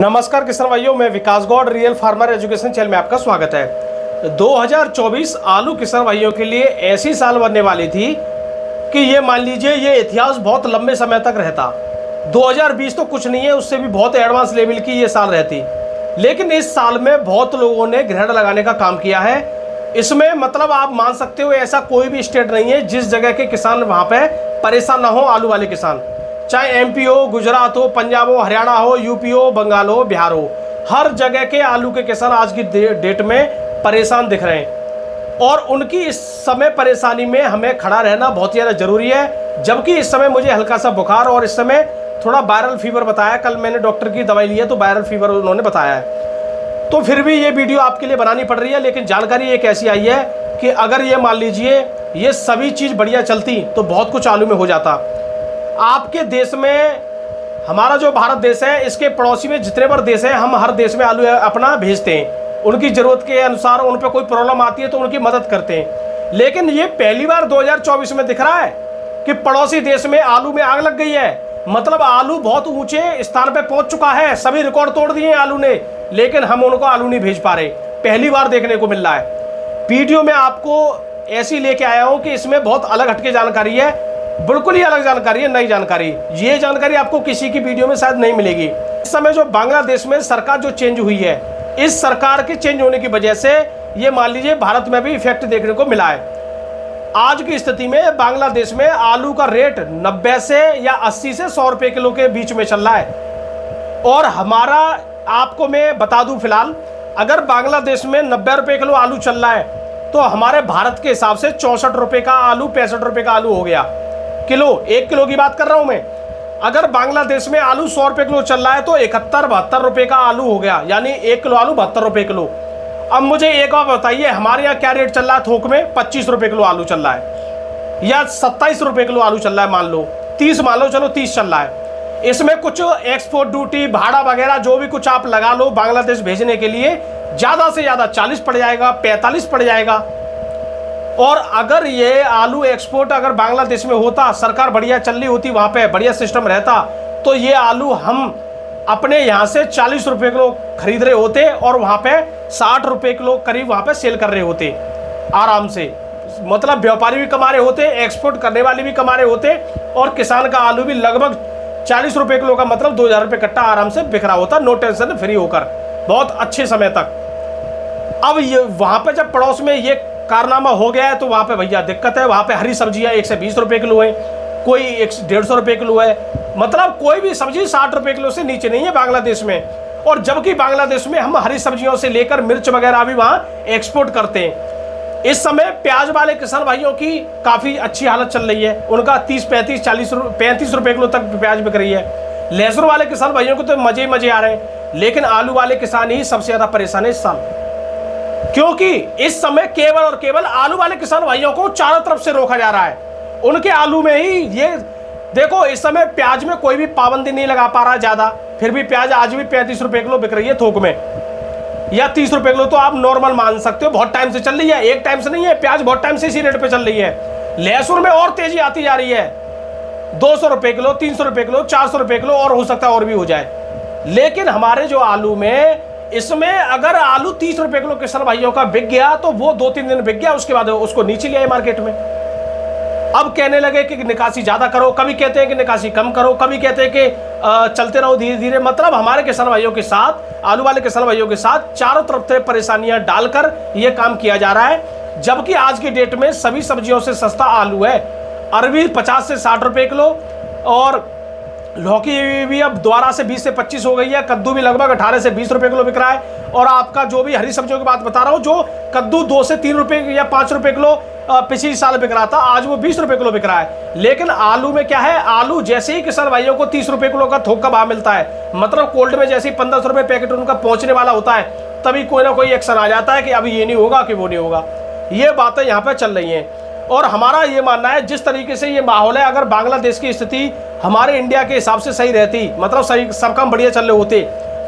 नमस्कार किसान भाइयों, मैं Vikas Gaur real farmer education channel में आपका स्वागत है। 2024 आलू किसान भाइयों के लिए ऐसी साल बनने वाली थी कि ये मान लीजिए ये इतिहास बहुत लंबे समय तक रहता। 2020 तो कुछ नहीं है, उससे भी बहुत एडवांस लेवल की ये साल रहती। लेकिन इस साल में बहुत लोगों ने ग्रहण लगाने का काम किया है। इसमें मतलब आप मान सकते हो ऐसा कोई भी स्टेट नहीं है जिस जगह के किसान वहाँ पे परेशान ना हो। आलू वाले किसान चाहे एमपी हो, गुजरात हो, पंजाब हो, हरियाणा हो, यूपी हो, बंगाल हो, बिहार हो, हर जगह के आलू के किसान आज की डेट में परेशान दिख रहे हैं। और उनकी इस समय परेशानी में हमें खड़ा रहना बहुत ज़्यादा ज़रूरी है। जबकि इस समय मुझे हल्का सा बुखार और इस समय थोड़ा वायरल फीवर बताया। कल मैंने डॉक्टर की दवाई ली है तो वायरल फीवर उन्होंने बताया है। तो फिर भी ये वीडियो आपके लिए बनानी पड़ रही है। लेकिन जानकारी एक ऐसी आई है कि अगर ये मान लीजिए ये सभी चीज़ बढ़िया चलती तो बहुत कुछ आलू में हो जाता। आपके देश में, हमारा जो भारत देश है, इसके पड़ोसी में जितने बड़े देश हैं, हम हर देश में आलू अपना भेजते हैं। उनकी ज़रूरत के अनुसार उन पर कोई प्रॉब्लम आती है तो उनकी मदद करते हैं। लेकिन ये पहली बार 2024 में दिख रहा है कि पड़ोसी देश में आलू में आग लग गई है। मतलब आलू बहुत ऊंचे स्थान पर पहुंच चुका है, सभी रिकॉर्ड तोड़ दिए आलू ने, लेकिन हम उनको आलू नहीं भेज पा रहे। पहली बार देखने को मिल रहा है। वीडियो में आपको ऐसी लेके आया हूं कि इसमें बहुत अलग हटके जानकारी है, बिल्कुल ही अलग जानकारी है, नई जानकारी। ये जानकारी आपको किसी की वीडियो में शायद नहीं मिलेगी। इस समय जो बांग्लादेश में सरकार जो चेंज हुई है, इस सरकार के चेंज होने की वजह से ये मान लीजिए भारत में भी इफेक्ट देखने को मिला है। आज की स्थिति में बांग्लादेश में आलू का रेट 90 से या 80 से 100 रुपए किलो के बीच में चल रहा है। और हमारा, आपको मैं बता दूं, फिलहाल अगर बांग्लादेश में 90 रुपए किलो आलू चल रहा है तो हमारे भारत के हिसाब से 64 रुपए का आलू, 65 रुपए का आलू हो गया किलो। 1 किलो की बात कर रहा हूं मैं। अगर बांग्लादेश में आलू 100 रुपए किलो चल रहा है तो 71-72 रुपए का आलू हो गया, यानी 1 किलो आलू 72 रुपए किलो। अब मुझे एक बात बताइए, हमारे यहाँ क्या रेट चल रहा है थोक में? 25 रुपए किलो आलू चल रहा है या 27 रुपए किलो आलू चल रहा है, मान लो 30, मान लो चलो 30 चल रहा है। इसमें कुछ एक्सपोर्ट ड्यूटी, भाड़ा वगैरह जो भी कुछ आप लगा लो बांग्लादेश भेजने के लिए, ज्यादा से ज्यादा 40 पड़ जाएगा, 45 पड़ जाएगा। और अगर ये आलू एक्सपोर्ट अगर बांग्लादेश में होता, सरकार बढ़िया चल रही होती, वहां पे बढ़िया सिस्टम रहता, तो ये आलू हम अपने यहाँ से 40 रुपए किलो खरीद रहे होते और वहां पे 60 रुपए किलो करीब वहां पे सेल कर रहे होते आराम से। मतलब व्यापारी भी कमा रहे होते, एक्सपोर्ट करने वाले भी कमा रहे होते, और किसान का आलू भी लगभग 40 रुपए किलो का मतलब 2000 रुपये कट्टा आराम से बिक रहा होता, नो टेंशन, फ्री होकर, बहुत अच्छे समय तक। अब ये वहां पे जब पड़ोस में ये कारनामा हो गया है तो वहां पे भैया दिक्कत है। वहां पे हरी सब्जियां 120 रुपए किलो है, कोई 150 रुपए किलो है। मतलब कोई भी सब्जी 60 रुपए किलो से नीचे नहीं है बांग्लादेश में। और जबकि बांग्लादेश में हम हरी सब्जियों से लेकर मिर्च वगैरह भी वहां एक्सपोर्ट करते हैं। इस समय प्याज वाले किसान भाइयों की काफी अच्छी हालत चल रही है, उनका 30, 35, 40, 35 रुपए किलो तक प्याज बिक रही है। लहसुन वाले किसान भाइयों को तो मजे ही मजे आ रहे हैं। लेकिन आलू वाले किसान ही सबसे ज्यादा परेशान है इस साल, क्योंकि इस समय केवल और केवल आलू वाले किसान भाइयों को चारों तरफ से रोका जा रहा है। उनके आलू में ही ये देखो, इस समय प्याज में कोई भी पाबंदी नहीं लगा पा रहा है ज्यादा, फिर भी प्याज आज भी 35 रुपए किलो बिक रही है थोक में, या 30 रुपए किलो तो आप नॉर्मल मान सकते हो। बहुत टाइम से चल रही है, एक टाइम से नहीं है, प्याज बहुत टाइम से इसी रेट पे चल रही है। लहसुन में और तेजी आती जा रही है, 200 रुपए किलो, 300 रुपए किलो, 400 रुपए किलो, और हो सकता है और भी हो जाए। लेकिन हमारे जो आलू में, इसमें अगर आलू 30 रुपए किलो किसान भाइयों का बिक गया तो वो 2-3 दिन बिक गया, उसके बाद उसको नीचे ले आए मार्केट में। अब कहने लगे कि निकासी ज्यादा करो, कभी कहते हैं कि निकासी कम करो, कभी कहते हैं कि चलते रहो धीरे धीरे। मतलब हमारे किसान भाइयों के साथ, आलू वाले किसान भाइयों के साथ चारों तरफ से परेशानियां डालकर यह काम किया जा रहा है। जबकि आज की डेट में सभी सब्जियों से सस्ता आलू है। अरबी 50 से 60 रुपए किलो, और लौकी भी अब दोबारा से 20 से 25 हो गई है। कद्दू भी लगभग 18 से 20 रुपए किलो बिक रहा है। और आपका जो भी हरी सब्जियों की बात बता रहा हूँ, जो कद्दू 2 से 3 रुपए या 5 रुपए किलो पिछले साल बिक रहा था, आज वो 20 रुपए किलो बिक रहा है। लेकिन आलू में क्या है, आलू जैसे ही किसान भाइयों को 30 रुपए किलो का थोक का भाव मिलता है, मतलब कोल्ड में जैसे ही 1500 रुपए पैकेट उनका पहुंचने वाला होता है, तभी कोई ना कोई एक्शन आ जाता है कि अभी ये नहीं होगा, कि वो नहीं होगा। ये बातें यहाँ पर चल रही हैं। और हमारा ये मानना है, जिस तरीके से ये माहौल है, अगर बांग्लादेश की स्थिति हमारे इंडिया के हिसाब से सही रहती, मतलब सही सब काम बढ़िया चल रहे होते,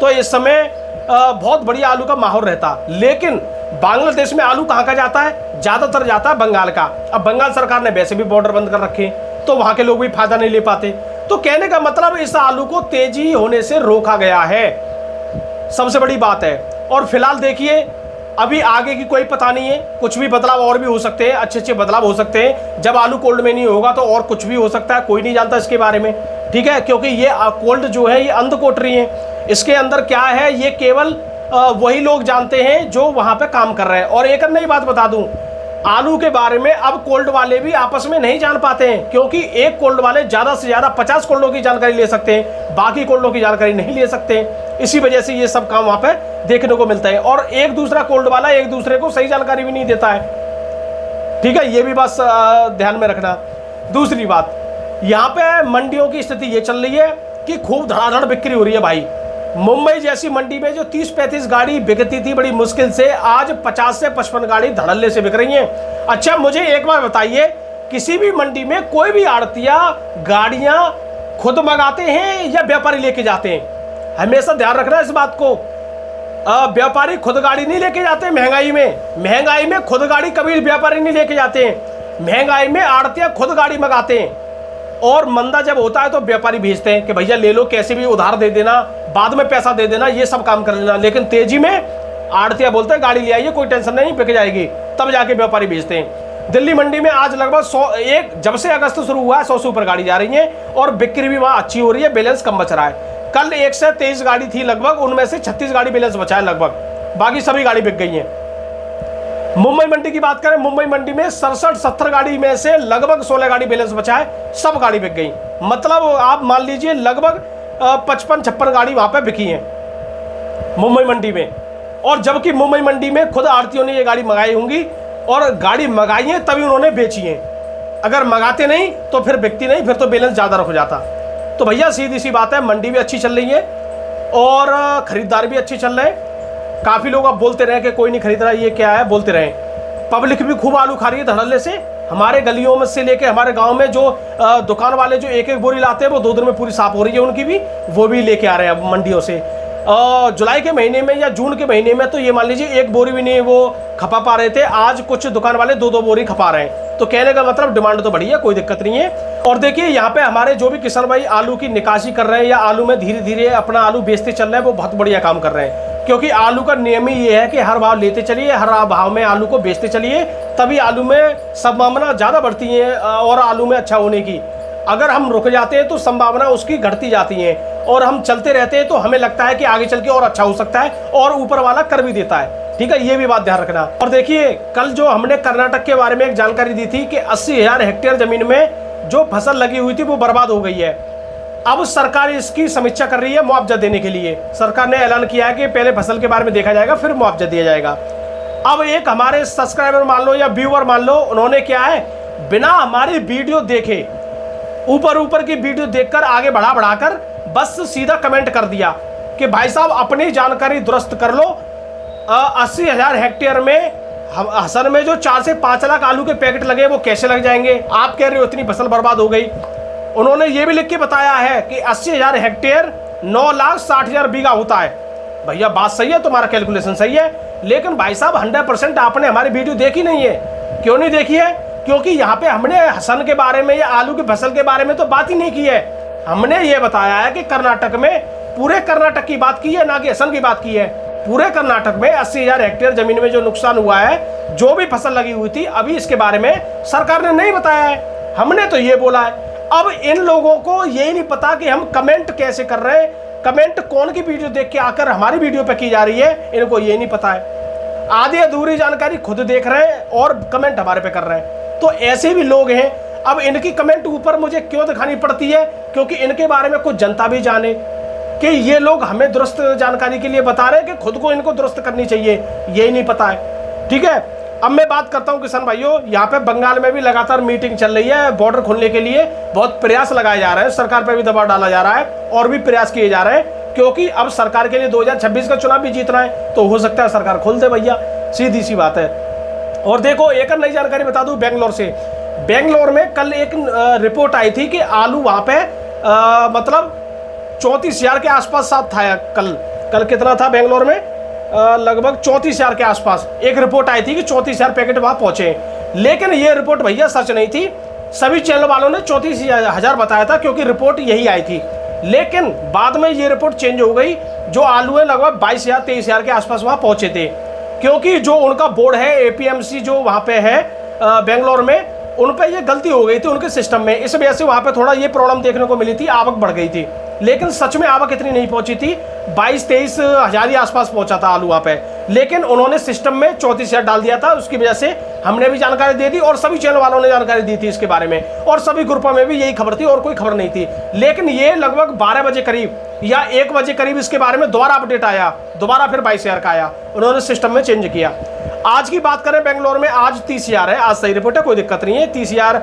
तो इस समय बहुत बढ़िया आलू का माहौल रहता। लेकिन बांग्लादेश में आलू कहाँ का जाता है? ज्यादातर जाता है बंगाल का। अब बंगाल सरकार ने वैसे भी बॉर्डर बंद कर रखे, तो वहां के लोग भी फायदा नहीं ले पाते। तो कहने का मतलब इस आलू को तेजी होने से रोका गया है। सबसे बड़ी बात है। और फिलहाल देखिए अभी आगे की कोई पता नहीं है, कुछ भी बदलाव और भी हो सकते हैं, अच्छे अच्छे बदलाव हो सकते हैं। जब आलू कोल्ड में नहीं होगा तो और कुछ भी हो सकता है, कोई नहीं जानता इसके बारे में, ठीक है। क्योंकि ये कोल्ड जो है ये अंधकोटरी है, इसके अंदर क्या है ये केवल वही लोग जानते हैं जो वहां पे काम कर रहे हैं। और एक नई बात बता दूं, आलू के बारे में अब कोल्ड वाले भी आपस में नहीं जान पाते हैं, क्योंकि एक कोल्ड वाले ज्यादा से ज्यादा 50 कोल्डों की जानकारी ले सकते हैं, बाकी कोल्डों की जानकारी नहीं ले सकते हैं। इसी वजह से ये सब काम वहां पे देखने को मिलता है। और एक दूसरा कोल्ड वाला एक दूसरे को सही जानकारी भी नहीं देता है, ठीक है, ये भी बात ध्यान में रखना। दूसरी बात, यहाँ पे मंडियों की स्थिति ये चल रही है कि खूब धड़ाधड़ बिक्री हो रही है भाई। मुंबई जैसी मंडी में जो 30-35 गाड़ी बिकती थी बड़ी मुश्किल से, आज 50 से 55 गाड़ी धड़ल्ले से बिक रही हैं। अच्छा मुझे एक बार बताइए, किसी भी मंडी में कोई भी आड़तिया गाड़ियां खुद मंगाते हैं या व्यापारी लेके जाते हैं? हमेशा ध्यान रखना इस बात को। व्यापारी खुद गाड़ी नहीं लेके जाते महंगाई में खुद गाड़ी कभी व्यापारी नहीं लेके जाते हैं। महंगाई में आड़तिया खुद गाड़ी मंगाते हैं, और मंदा जब होता है तो व्यापारी भेजते हैं कि भैया ले लो, कैसे भी उधार दे देना, बाद में पैसा दे देना, ये सब काम कर लेना। लेकिन तेजी में आड़तिया बोलते हैं गाड़ी ले आइए, कोई टेंशन नहीं, बिक जाएगी, तब जाके व्यापारी भेजते हैं। दिल्ली मंडी में आज लगभग 100 जब से अगस्त शुरू हुआ है 100 से ऊपर गाड़ी जा रही है, और बिक्री भी वहां अच्छी हो रही है, बैलेंस कम बच रहा है। कल 123 गाड़ी थी लगभग, उनमें से 36 गाड़ी बैलेंस बचा है लगभग, बाकी सभी गाड़ी बिक गई है। मुंबई मंडी की बात करें, मुंबई मंडी में 67-70 गाड़ी में से लगभग 16 गाड़ी बैलेंस बचा है, सब गाड़ी बिक गई। मतलब आप मान लीजिए लगभग 55-56 गाड़ी वहां पे बिकी हैं मुंबई मंडी में। और जबकि मुंबई मंडी में खुद आड़तियों ने ये गाड़ी मंगाई होंगी, और गाड़ी मंगाई है तभी उन्होंने बेची है। अगर मंगाते नहीं तो फिर बिकती नहीं, फिर तो बैलेंस ज्यादा रख जाता। तो भैया सीधी सी बात है, मंडी भी अच्छी चल रही है और खरीदार भी अच्छे चल रहे हैं। काफी लोग अब बोलते रहे कि कोई नहीं खरीद रहा, ये क्या है, बोलते रहे। पब्लिक भी खूब आलू खा रही है धड़ल्ले से। हमारे गलियों में से लेके हमारे गांव में जो दुकान वाले जो एक एक बोरी लाते हैं वो 2 दिन में पूरी साफ हो रही है उनकी भी, वो भी लेके आ रहे हैं अब मंडियों से। जुलाई के महीने में या जून के महीने में तो ये मान लीजिए 1 बोरी भी नहीं वो खपा पा रहे थे, आज कुछ दुकान वाले 2-2 बोरी खपा रहे हैं। तो कहने का मतलब डिमांड तो बढ़ी है, कोई दिक्कत नहीं है। और देखिए यहाँ पे हमारे जो भी किसान भाई आलू की निकासी कर रहे हैं या आलू में धीरे धीरे अपना आलू बेचते चल रहे हैं, वो बहुत बढ़िया काम कर रहे हैं। क्योंकि आलू का नियम ही ये है कि हर भाव लेते चलिए, हर भाव में आलू को बेचते चलिए, तभी आलू में संभावना ज़्यादा बढ़ती है और आलू में अच्छा होने की। अगर हम रुक जाते हैं तो संभावना उसकी घटती जाती है, और हम चलते रहते हैं तो हमें लगता है कि आगे चल के और अच्छा हो सकता है, और ऊपर वाला कर भी देता है, ठीक है, ये भी बात ध्यान रखना। और देखिए कल जो हमने कर्नाटक के बारे में एक जानकारी दी थी कि 80,000 हेक्टेयर जमीन में जो फसल लगी हुई थी वो बर्बाद हो गई है। अब सरकार इसकी समीक्षा कर रही है मुआवजा देने के लिए। सरकार ने ऐलान किया है कि पहले फसल के बारे में देखा जाएगा, फिर मुआवजा दिया जाएगा। अब एक हमारे सब्सक्राइबर मान लो या व्यूअर मान लो, उन्होंने क्या है, बिना हमारी वीडियो देखे, ऊपर की वीडियो देखकर आगे बढ़ाकर बस सीधा कमेंट कर दिया कि भाई साहब अपनी जानकारी दुरुस्त कर लो। 80,000 हेक्टेयर में हसन में जो 4 से 5 लाख आलू के पैकेट लगे वो कैसे लग जाएंगे? आप कह रहे हो इतनी फसल बर्बाद हो गई। उन्होंने ये भी लिख के बताया है कि 80,000 हेक्टेयर 9,60,000 बीघा होता है। भैया बात सही है, तुम्हारा कैलकुलेशन सही है, लेकिन भाई साहब 100% आपने हमारी वीडियो देखी नहीं है। क्यों नहीं देखी है? क्योंकि यहाँ पे हमने हसन के बारे में या आलू की फसल के बारे में तो बात ही नहीं की है। हमने ये बताया है कि कर्नाटक में, पूरे कर्नाटक की बात की है, ना कि हसन की बात की है। पूरे कर्नाटक में 80,000 हेक्टेयर जमीन में जो नुकसान हुआ है, जो भी फसल लगी हुई थी, अभी इसके बारे में सरकार ने नहीं बताया है, हमने तो ये बोला है। अब इन लोगों को यही नहीं पता कि हम कमेंट कैसे कर रहे हैं, कमेंट कौन की वीडियो देख के आकर हमारी वीडियो पे की जा रही है, इनको ये नहीं पता है। आधी अधूरी जानकारी खुद देख रहे हैं और कमेंट हमारे पे कर रहे हैं। तो ऐसे भी लोग हैं। अब इनकी कमेंट ऊपर मुझे क्यों दिखानी पड़ती है? क्योंकि इनके बारे में कुछ जनता भी जाने कि ये लोग हमें दुरुस्त जानकारी के लिए बता रहे हैं कि खुद को इनको दुरुस्त करनी चाहिए, यही नहीं पता है, ठीक है। अब मैं बात करता हूं किसान भाइयों, यहाँ पे बंगाल में भी लगातार मीटिंग चल रही है, बॉर्डर खोलने के लिए बहुत प्रयास लगाए जा रहे हैं, सरकार पर भी दबाव डाला जा रहा है और भी प्रयास किए जा रहे हैं, क्योंकि अब सरकार के लिए 2026 का चुनाव भी जीतना है, तो हो सकता है सरकार खोल दे भैया, सीधी सी बात है। और देखो एक नई जानकारी बता दूं बेंगलोर से। बेंगलोर में कल एक रिपोर्ट आई थी कि आलू वहां पे मतलब 34,000 के आसपास साथ था। कल कितना था बेंगलोर में? लगभग 34,000 के आसपास एक रिपोर्ट आई थी कि 34,000 पैकेट वहां पहुंचे। लेकिन ये रिपोर्ट भैया सच नहीं थी, सभी चैनल वालों ने 34,000 बताया था, क्योंकि रिपोर्ट यही आई थी। लेकिन बाद में ये रिपोर्ट चेंज हो गई, जो आलू है लगभग 22,000-23,000 के आसपास वहाँ पहुँचे थे, क्योंकि जो उनका बोर्ड है एपीएमसी जो वहाँ पे है बेंगलोर में, उन पर ये गलती हो गई थी उनके सिस्टम में। इस वजह से वहाँ पे थोड़ा ये प्रॉब्लम देखने को मिली थी, आवक बढ़ गई थी, लेकिन सच में आवक इतनी नहीं पहुंची थी, 22-23 हज़ार ही आसपास पहुंचा था आलू वहाँ पे। लेकिन उन्होंने सिस्टम में 34,000 डाल दिया था, उसकी वजह से हमने भी जानकारी दे दी और सभी चैनल वालों ने जानकारी दी थी इसके बारे में, और सभी ग्रुपों में भी यही खबर थी और कोई खबर नहीं थी। लेकिन ये लगभग 12 बजे करीब या 1 बजे करीब इसके बारे में दोबारा अपडेट आया, दोबारा फिर 22,000 का आया, उन्होंने सिस्टम में चेंज किया। आज की बात करें बेंगलोर में, आज 30,000 है, आज सही रिपोर्ट है, कोई दिक्कत नहीं है। 30,000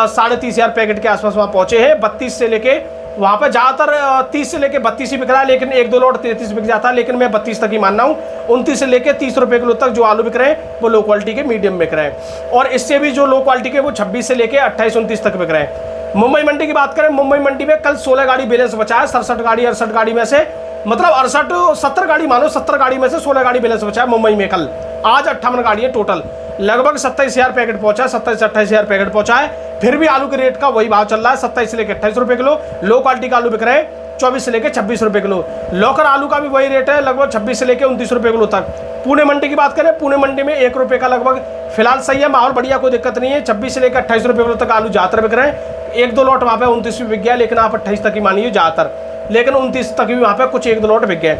30,500 पैकेट के आसपास वहाँ पहुंचे हैं। 32 से लेके वहाँ पे ज़्यादातर 30 से लेके 32 ही बिक रहा है, लेकिन 1-2 लॉट 33 बिक जाता है, लेकिन मैं 32 तक ही मान रहा हूँ। 29 से लेके 30 रुपये किलो तक जो आलू बिक रहे हैं वो लो क्वालिटी के मीडियम बिक रहे हैं, और इससे भी जो लो क्वालिटी के वो 26 से लेके 28-29 तक बिक रहे हैं। मुंबई मंडी की बात करें, मुंबई मंडी में कल 16 गाड़ी बैलेंस बचा है, 67 गाड़ी में से, मतलब 70 गाड़ी मानो, 70 गाड़ी में से 16 गाड़ी बैलेंस बचा है मुंबई में कल। आज 58 गाड़ी है टोटल, लगभग 27,000 पैकेट पहुंचा है, 27-28,000 पैकेट पहुंचा है। फिर भी आलू के रेट का वही भाव चल रहा है, 27 से लेकर 28 रुपये किलो। लो क्वालिटी का आलू बिक रहे हैं 24 से लेकर 26 रुपये किलो। लोकल आलू का भी वही रेट है, लगभग 26 से लेकर 29 रुपये किलो तक। पुणे मंडी की बात करें, पुणे मंडी में 1 रुपये का लगभग फिलहाल सही है, माहौल बढ़िया, कोई दिक्कत नहीं है। 26 से लेकर 28 रुपये किलो तक आलू ज़्यादातर बिक रहे हैं। 1-2 लॉट वहाँ पे 29 भी बिक गया, लेकिन आप 28 तक ही मानिए ज़्यादातर, लेकिन 29 तक भी वहाँ पे कुछ 1-2 लॉट बिक गए।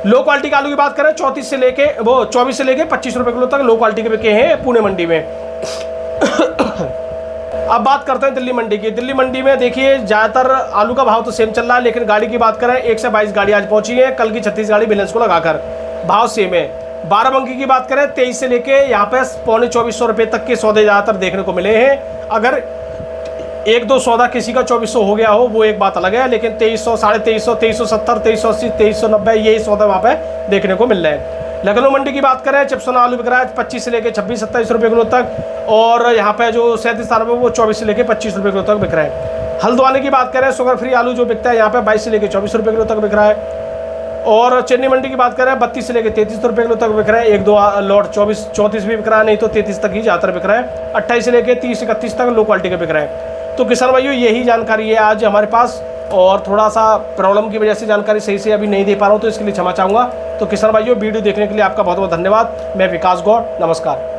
लो क्वालिटी के आलू की बात करें, 24 से लेके 25 रुपये किलो तक लो क्वालिटी के बिके हैं पुणे मंडी में। अब बात करते हैं दिल्ली मंडी की। दिल्ली मंडी में देखिए ज़्यादातर आलू का भाव तो सेम चल रहा है, लेकिन गाड़ी की बात करें 1 से 22 गाड़ी आज पहुंची है, कल की 36 गाड़ी बैलेंस को लगाकर भाव सेम है। बाराबंकी की बात करें 23 से लेके यहाँ पे 2400 रुपये तक के सौदे ज़्यादातर देखने को मिले हैं। अगर 1-2 सौदा किसी का 2400 हो गया हो वो एक बात अलग है, लेकिन 2300, 2350, 2370, 2380, 2390 यही सौदा वहाँ पे देखने को मिल रहे हैं। लखनऊ मंडी की बात करें, चिप्सोना आलू बिक रहा है 25 से लेकर 26-27 रुपये किलो तक, और यहाँ पे जो 37 रुपये वो 24 से लेकर 25 रुपये किलो तक बिक रहा है। हल्द्वानी की बात करें, शुगर फ्री आलू जो बिकता है यहाँ पे 22 से लेकर 24 रुपये किलो तक बिक रहा है। और चेन्नई मंडी की बात करें 32 से लेकर 33 रुपये किलो तक बिक रहा है। 1-2 लॉट 34 भी बिक रहा है, नहीं तो 33 तक ही ज़्यादातर बिक रहा है। 28 से लेकर 30-31 तक लो क्वालिटी का बिक रहा है। तो किसान भाइयों यही जानकारी है आज हमारे पास, और थोड़ा सा प्रॉब्लम की वजह से जानकारी सही से अभी नहीं दे पा रहा हूँ, तो इसके लिए क्षमा चाहूँगा। तो किसान भाइयों वीडियो देखने के लिए आपका बहुत बहुत धन्यवाद। मैं विकास गौड़, नमस्कार।